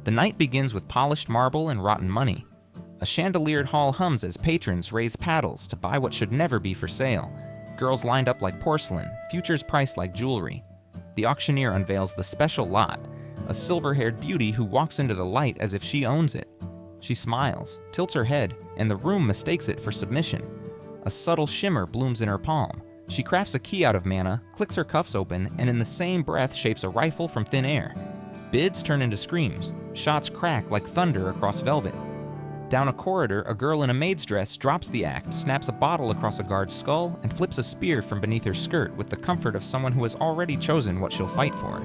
The night begins with polished marble and rotten money. A chandeliered hall hums as patrons raise paddles to buy what should never be for sale. Girls lined up like porcelain, futures priced like jewelry. The auctioneer unveils the special lot, a silver-haired beauty who walks into the light as if she owns it. She smiles, tilts her head, and the room mistakes it for submission. A subtle shimmer blooms in her palm. She crafts a key out of mana, clicks her cuffs open, and in the same breath shapes a rifle from thin air. Bids turn into screams. Shots crack like thunder across velvet. Down a corridor, a girl in a maid's dress drops the act, snaps a bottle across a guard's skull, and flips a spear from beneath her skirt with the comfort of someone who has already chosen what she'll fight for.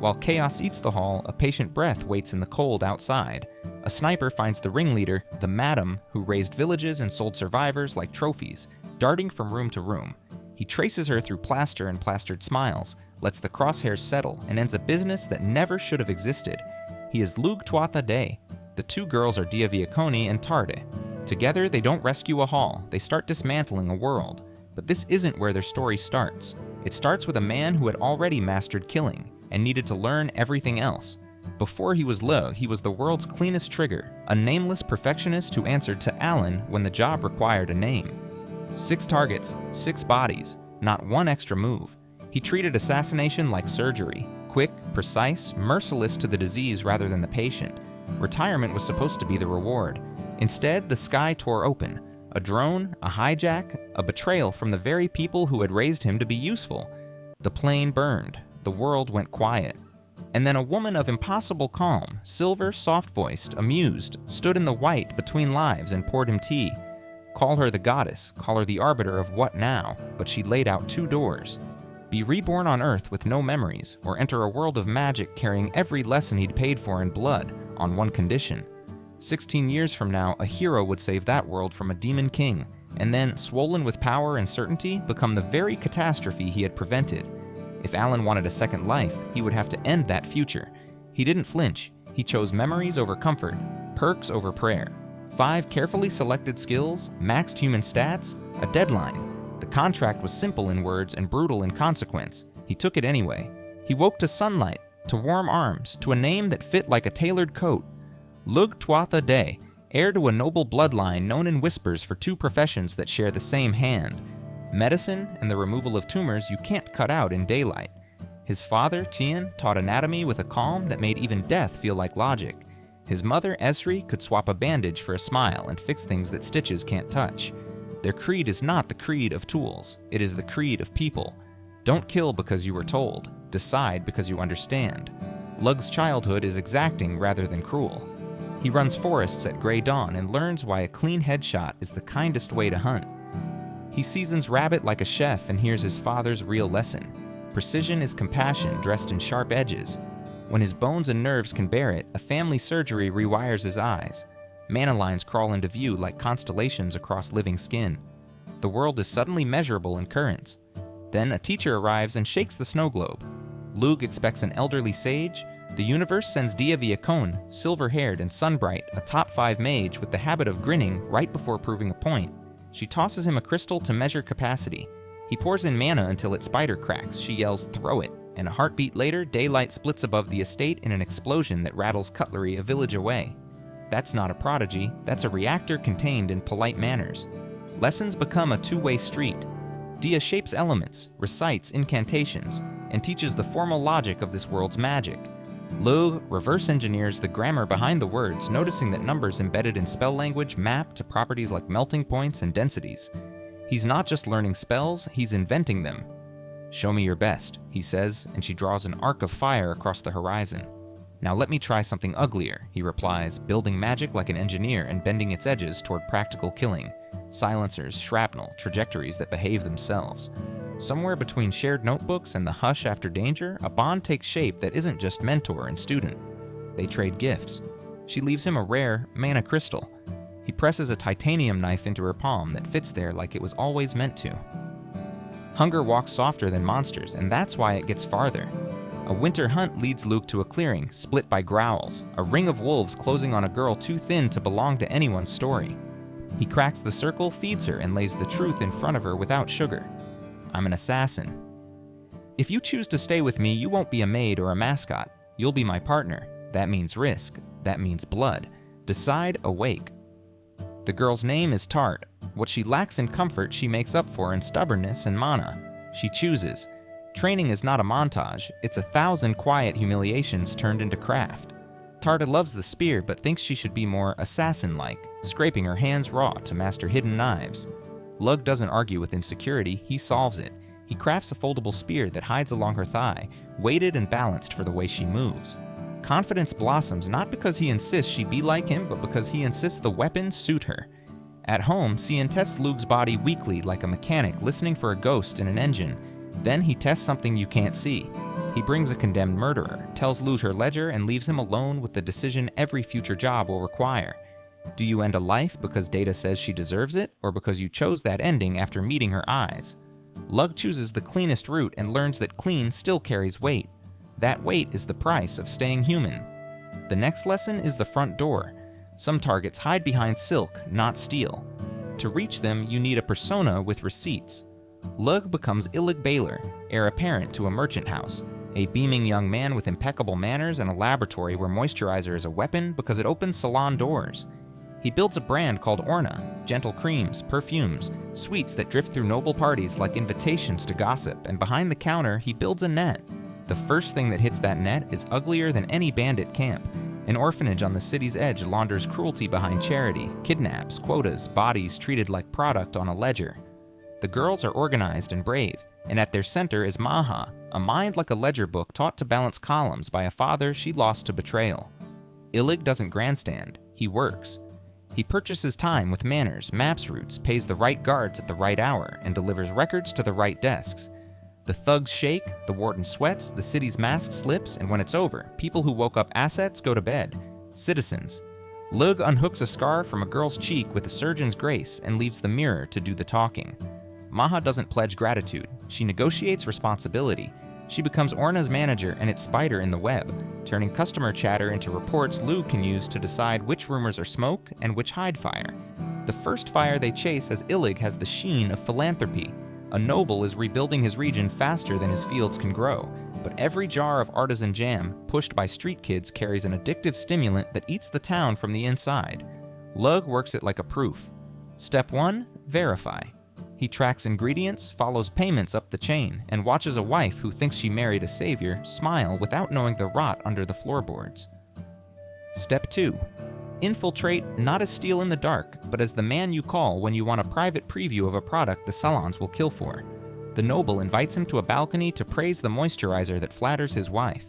While chaos eats the hall, a patient breath waits in the cold outside. A sniper finds the ringleader, the madam, who raised villages and sold survivors like trophies, darting from room to room. He traces her through plaster and plastered smiles, lets the crosshairs settle, and ends a business that never should have existed. He is Lugh Tuatha Dé. The two girls are Dia Viekone and Tarte. Together, they don't rescue a hall, they start dismantling a world. But this isn't where their story starts. It starts with a man who had already mastered killing, and needed to learn everything else. Before he was Lugh, he was the world's cleanest trigger, a nameless perfectionist who answered to Alan when the job required a name. 6 targets, 6 bodies, not one extra move. He treated assassination like surgery, quick, precise, merciless to the disease rather than the patient. Retirement was supposed to be the reward. Instead, the sky tore open. A drone, a hijack, a betrayal from the very people who had raised him to be useful. The plane burned. The world went quiet. And then a woman of impossible calm, silver, soft-voiced, amused, stood in the white between lives and poured him tea. Call her the goddess, call her the arbiter of what now, but she laid out 2 doors. Be reborn on Earth with no memories, or enter a world of magic carrying every lesson he'd paid for in blood, on one condition. 16 years from now, a hero would save that world from a demon king, and then, swollen with power and certainty, become the very catastrophe he had prevented. If Alan wanted a second life, he would have to end that future. He didn't flinch. He chose memories over comfort, perks over prayer. 5 carefully selected skills, maxed human stats, a deadline. The contract was simple in words and brutal in consequence. He took it anyway. He woke to sunlight, to warm arms, to a name that fit like a tailored coat. Lugh Tuatha Dé, heir to a noble bloodline known in whispers for 2 professions that share the same hand. Medicine and the removal of tumors you can't cut out in daylight. His father, Tian, taught anatomy with a calm that made even death feel like logic. His mother, Esri, could swap a bandage for a smile and fix things that stitches can't touch. Their creed is not the creed of tools, it is the creed of people. Don't kill because you were told, decide because you understand. Lugh's childhood is exacting rather than cruel. He runs forests at gray dawn and learns why a clean headshot is the kindest way to hunt. He seasons rabbit like a chef and hears his father's real lesson. Precision is compassion dressed in sharp edges. When his bones and nerves can bear it, a family surgery rewires his eyes. Mana lines crawl into view like constellations across living skin. The world is suddenly measurable in currents. Then a teacher arrives and shakes the snow globe. Lugh expects an elderly sage. The universe sends Dia Viekone, silver-haired and sunbright, a top 5 mage with the habit of grinning right before proving a point. She tosses him a crystal to measure capacity. He pours in mana until its spider cracks. She yells, "Throw it!" And a heartbeat later, daylight splits above the estate in an explosion that rattles cutlery a village away. That's not a prodigy, that's a reactor contained in polite manners. Lessons become a 2-way street. Dia shapes elements, recites incantations, and teaches the formal logic of this world's magic. Lugh reverse engineers the grammar behind the words, noticing that numbers embedded in spell language map to properties like melting points and densities. He's not just learning spells, he's inventing them. "Show me your best," he says, and she draws an arc of fire across the horizon. "Now let me try something uglier," he replies, building magic like an engineer and bending its edges toward practical killing. Silencers, shrapnel, trajectories that behave themselves. Somewhere between shared notebooks and the hush after danger, a bond takes shape that isn't just mentor and student. They trade gifts. She leaves him a rare mana crystal. He presses a titanium knife into her palm that fits there like it was always meant to. Hunger walks softer than monsters, and that's why it gets farther. A winter hunt leads Lugh to a clearing, split by growls, a ring of wolves closing on a girl too thin to belong to anyone's story. He cracks the circle, feeds her, and lays the truth in front of her without sugar. "I'm an assassin. If you choose to stay with me, you won't be a maid or a mascot. You'll be my partner. That means risk. that means blood. Decide, awake. The girl's name is Tarte. What she lacks in comfort, she makes up for in stubbornness and mana. She chooses. Training is not a montage, it's 1,000 quiet humiliations turned into craft. Tarte loves the spear, but thinks she should be more assassin-like, scraping her hands raw to master hidden knives. Lugh doesn't argue with insecurity, he solves it. He crafts a foldable spear that hides along her thigh, weighted and balanced for the way she moves. Confidence blossoms not because he insists she be like him, but because he insists the weapons suit her. At home, Cian tests Lugh's body weekly like a mechanic listening for a ghost in an engine. Then he tests something you can't see. He brings a condemned murderer, tells Lugh her ledger, and leaves him alone with the decision every future job will require. Do you end a life because data says she deserves it, or because you chose that ending after meeting her eyes? Lugh chooses the cleanest route and learns that clean still carries weight. That weight is the price of staying human. The next lesson is the front door. Some targets hide behind silk, not steel. To reach them, you need a persona with receipts. Lugh becomes Illig Baylor, heir apparent to a merchant house, a beaming young man with impeccable manners and a laboratory where moisturizer is a weapon because it opens salon doors. He builds a brand called Orna, gentle creams, perfumes, sweets that drift through noble parties like invitations to gossip, and behind the counter, he builds a net. The first thing that hits that net is uglier than any bandit camp. An orphanage on the city's edge launders cruelty behind charity, kidnaps, quotas, bodies treated like product on a ledger. The girls are organized and brave, and at their center is Maha, a mind like a ledger book taught to balance columns by a father she lost to betrayal. Illig doesn't grandstand, he works. He purchases time with manners, maps routes, pays the right guards at the right hour, and delivers records to the right desks. The thugs shake, the warden sweats, the city's mask slips, and when it's over, people who woke up assets go to bed. Citizens. Lugh unhooks a scar from a girl's cheek with a surgeon's grace and leaves the mirror to do the talking. Maha doesn't pledge gratitude, she negotiates responsibility. She becomes Orna's manager and its spider in the web, turning customer chatter into reports Lugh can use to decide which rumors are smoke and which hide fire. The first fire they chase as Illig has the sheen of philanthropy. A noble is rebuilding his region faster than his fields can grow, but every jar of artisan jam pushed by street kids carries an addictive stimulant that eats the town from the inside. Lugh works it like a proof. Step 1, verify. He tracks ingredients, follows payments up the chain, and watches a wife who thinks she married a savior smile without knowing the rot under the floorboards. Step 2. Infiltrate not as steal in the dark, but as the man you call when you want a private preview of a product the salons will kill for. The noble invites him to a balcony to praise the moisturizer that flatters his wife.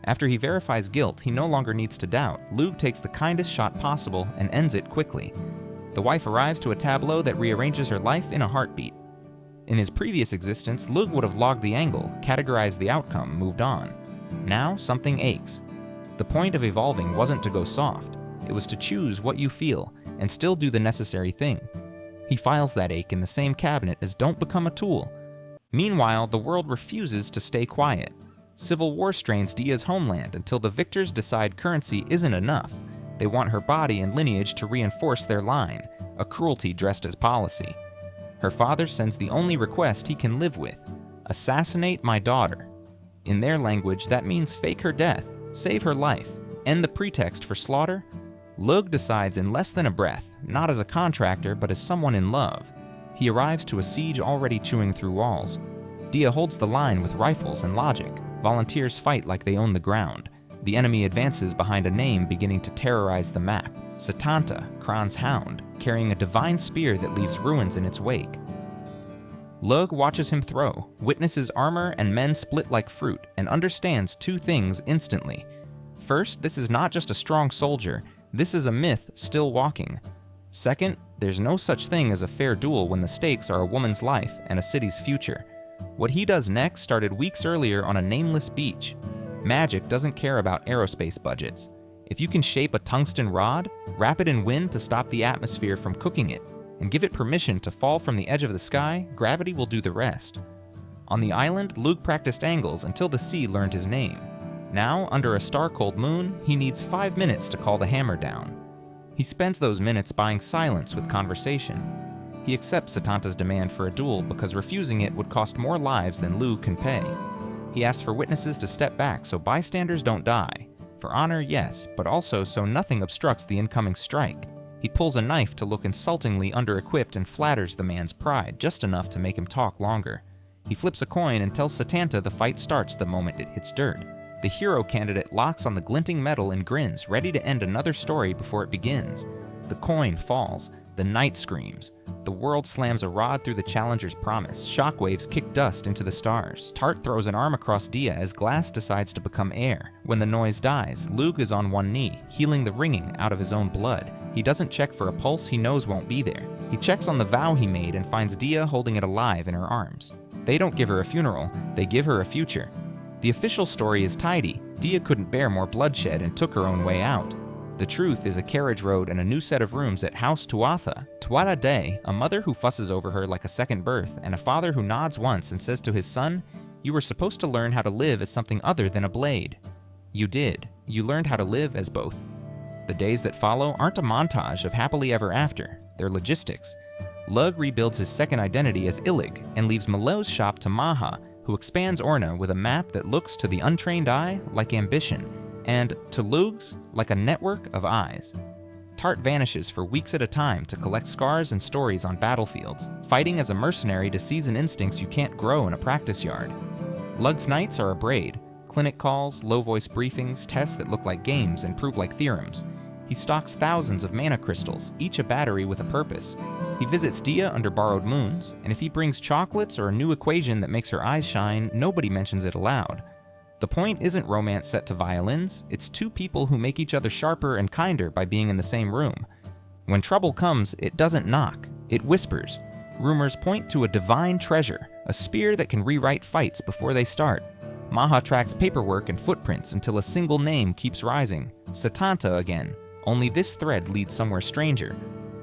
After he verifies guilt, he no longer needs to doubt. Lugh takes the kindest shot possible and ends it quickly. The wife arrives to a tableau that rearranges her life in a heartbeat. In his previous existence, Lugh would have logged the angle, categorized the outcome, moved on. Now, something aches. The point of evolving wasn't to go soft. It was to choose what you feel, and still do the necessary thing. He files that ache in the same cabinet as Don't Become a Tool. Meanwhile, the world refuses to stay quiet. Civil war strains Dia's homeland until the victors decide currency isn't enough. They want her body and lineage to reinforce their line, a cruelty dressed as policy. Her father sends the only request he can live with: assassinate my daughter. In their language, that means fake her death, save her life, end the pretext for slaughter. Lugh decides in less than a breath, not as a contractor, but as someone in love. He arrives to a siege already chewing through walls. Dia holds the line with rifles and logic. Volunteers fight like they own the ground. The enemy advances behind a name beginning to terrorize the map: Setanta, Kron's hound, carrying a divine spear that leaves ruins in its wake. Lugh watches him throw, witnesses armor and men split like fruit, and understands two things instantly. First, this is not just a strong soldier. This is a myth still walking. Second, there's no such thing as a fair duel when the stakes are a woman's life and a city's future. What he does next started weeks earlier on a nameless beach. Magic doesn't care about aerospace budgets. If you can shape a tungsten rod, wrap it in wind to stop the atmosphere from cooking it, and give it permission to fall from the edge of the sky, gravity will do the rest. On the island, Lugh practiced angles until the sea learned his name. Now, under a star-cold moon, he needs 5 minutes to call the hammer down. He spends those minutes buying silence with conversation. He accepts Setanta's demand for a duel because refusing it would cost more lives than Lugh can pay. He asks for witnesses to step back so bystanders don't die. For honor, yes, but also so nothing obstructs the incoming strike. He pulls a knife to look insultingly under-equipped and flatters the man's pride, just enough to make him talk longer. He flips a coin and tells Setanta the fight starts the moment it hits dirt. The hero candidate locks on the glinting metal and grins, ready to end another story before it begins. The coin falls. The knight screams. The world slams a rod through the challenger's promise. Shockwaves kick dust into the stars. Tarte throws an arm across Dia as glass decides to become air. When the noise dies, Lugh is on one knee, healing the ringing out of his own blood. He doesn't check for a pulse he knows won't be there. He checks on the vow he made and finds Dia holding it alive in her arms. They don't give her a funeral, they give her a future. The official story is tidy. Dia couldn't bear more bloodshed and took her own way out. The truth is a carriage road and a new set of rooms at House Tuatha Dé, a mother who fusses over her like a second birth, and a father who nods once and says to his son, "You were supposed to learn how to live as something other than a blade." You did. You learned how to live as both. The days that follow aren't a montage of happily ever after. They're logistics. Lugh rebuilds his second identity as Illig and leaves Malot's shop to Maha, who expands Orna with a map that looks to the untrained eye like ambition, and, to Lugh's, like a network of eyes. Tarte vanishes for weeks at a time to collect scars and stories on battlefields, fighting as a mercenary to season instincts you can't grow in a practice yard. Lugh's nights are a braid: clinic calls, low-voice briefings, tests that look like games and prove like theorems. He stocks thousands of mana crystals, each a battery with a purpose. He visits Dia under borrowed moons, and if he brings chocolates or a new equation that makes her eyes shine, nobody mentions it aloud. The point isn't romance set to violins, it's two people who make each other sharper and kinder by being in the same room. When trouble comes, it doesn't knock, it whispers. Rumors point to a divine treasure, a spear that can rewrite fights before they start. Maha tracks paperwork and footprints until a single name keeps rising, Setanta again, only this thread leads somewhere stranger.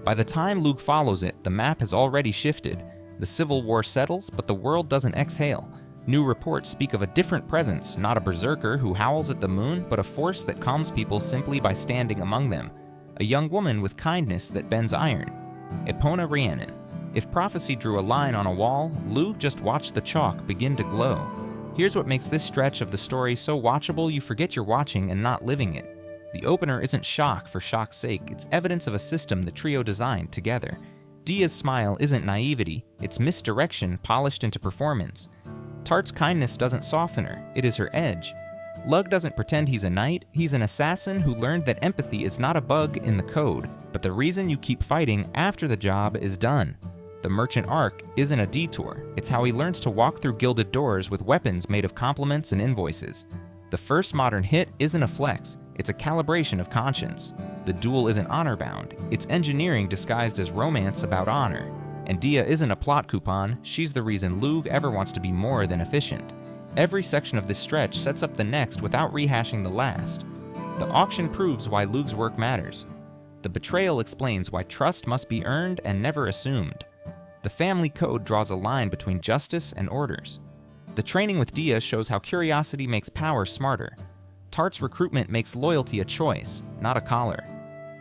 By the time Lugh follows it, the map has already shifted. The civil war settles, but the world doesn't exhale. New reports speak of a different presence, not a berserker who howls at the moon, but a force that calms people simply by standing among them. A young woman with kindness that bends iron. Epona Rhiannon. If prophecy drew a line on a wall, Lugh just watched the chalk begin to glow. Here's what makes this stretch of the story so watchable you forget you're watching and not living it. The opener isn't shock for shock's sake, it's evidence of a system the trio designed together. Dia's smile isn't naivety, it's misdirection polished into performance. Tarte's kindness doesn't soften her, it is her edge. Lugh doesn't pretend he's a knight, he's an assassin who learned that empathy is not a bug in the code, but the reason you keep fighting after the job is done. The merchant arc isn't a detour, it's how he learns to walk through gilded doors with weapons made of compliments and invoices. The first modern hit isn't a flex, it's a calibration of conscience. The duel isn't honor-bound, it's engineering disguised as romance about honor. And Dia isn't a plot coupon, she's the reason Lugh ever wants to be more than efficient. Every section of this stretch sets up the next without rehashing the last. The auction proves why Lugh's work matters. The betrayal explains why trust must be earned and never assumed. The family code draws a line between justice and orders. The training with Dia shows how curiosity makes power smarter. Tarte's recruitment makes loyalty a choice, not a collar.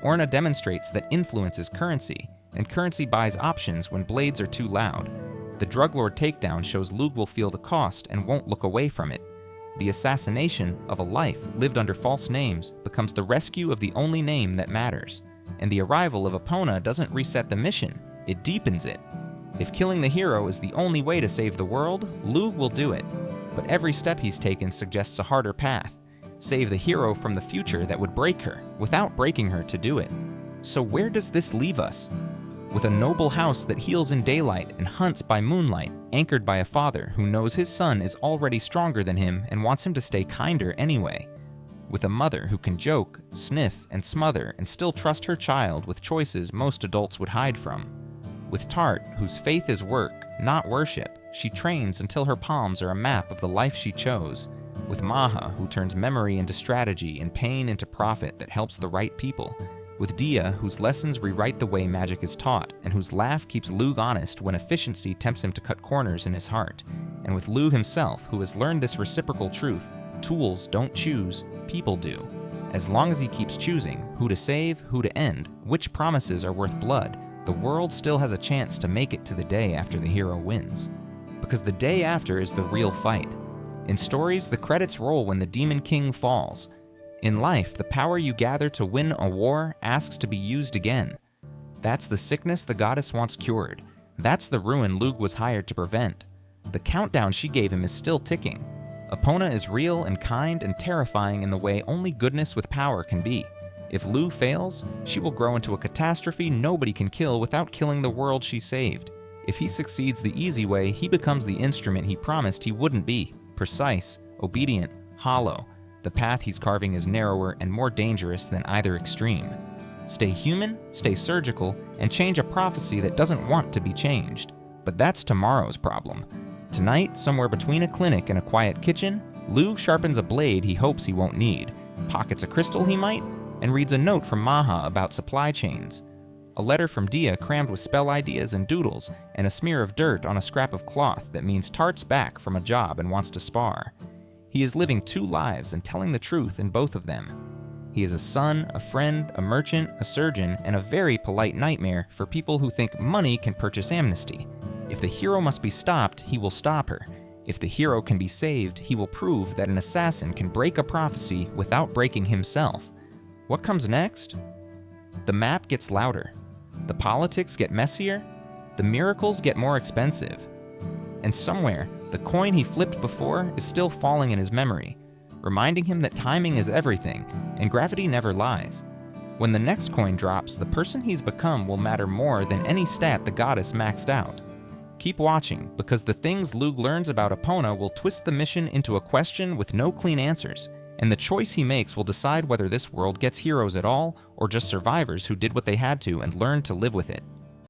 Orna demonstrates that influence is currency, and currency buys options when blades are too loud. The druglord takedown shows Lugh will feel the cost and won't look away from it. The assassination of a life lived under false names becomes the rescue of the only name that matters. And the arrival of Epona doesn't reset the mission, it deepens it. If killing the hero is the only way to save the world, Lugh will do it. But every step he's taken suggests a harder path. Save the hero from the future that would break her, without breaking her to do it. So where does this leave us? With a noble house that heals in daylight and hunts by moonlight, anchored by a father who knows his son is already stronger than him and wants him to stay kinder anyway. With a mother who can joke, sniff, and smother and still trust her child with choices most adults would hide from. With Tarte, whose faith is work, not worship, she trains until her palms are a map of the life she chose. With Maha, who turns memory into strategy and pain into profit that helps the right people. With Dia, whose lessons rewrite the way magic is taught, and whose laugh keeps Lugh honest when efficiency tempts him to cut corners in his heart. And with Lugh himself, who has learned this reciprocal truth: tools don't choose, people do. As long as he keeps choosing who to save, who to end, which promises are worth blood, the world still has a chance to make it to the day after the hero wins. Because the day after is the real fight. In stories, the credits roll when the Demon King falls. In life, the power you gather to win a war asks to be used again. That's the sickness the goddess wants cured. That's the ruin Lugh was hired to prevent. The countdown she gave him is still ticking. Epona is real and kind and terrifying in the way only goodness with power can be. If Lugh fails, she will grow into a catastrophe nobody can kill without killing the world she saved. If he succeeds the easy way, he becomes the instrument he promised he wouldn't be. Precise, obedient, hollow. The path he's carving is narrower and more dangerous than either extreme. Stay human, stay surgical, and change a prophecy that doesn't want to be changed. But that's tomorrow's problem. Tonight, somewhere between a clinic and a quiet kitchen, Lugh sharpens a blade he hopes he won't need, pockets a crystal he might, and reads a note from Maha about supply chains. A letter from Dia crammed with spell ideas and doodles, and a smear of dirt on a scrap of cloth that means Tarte's back from a job and wants to spar. He is living two lives and telling the truth in both of them. He is a son, a friend, a merchant, a surgeon, and a very polite nightmare for people who think money can purchase amnesty. If the hero must be stopped, he will stop her. If the hero can be saved, he will prove that an assassin can break a prophecy without breaking himself. What comes next? The map gets louder. The politics get messier. The miracles get more expensive. And somewhere, the coin he flipped before is still falling in his memory, reminding him that timing is everything, and gravity never lies. When the next coin drops, the person he's become will matter more than any stat the goddess maxed out. Keep watching, because the things Lugh learns about Epona will twist the mission into a question with no clean answers, and the choice he makes will decide whether this world gets heroes at all, or just survivors who did what they had to and learned to live with it.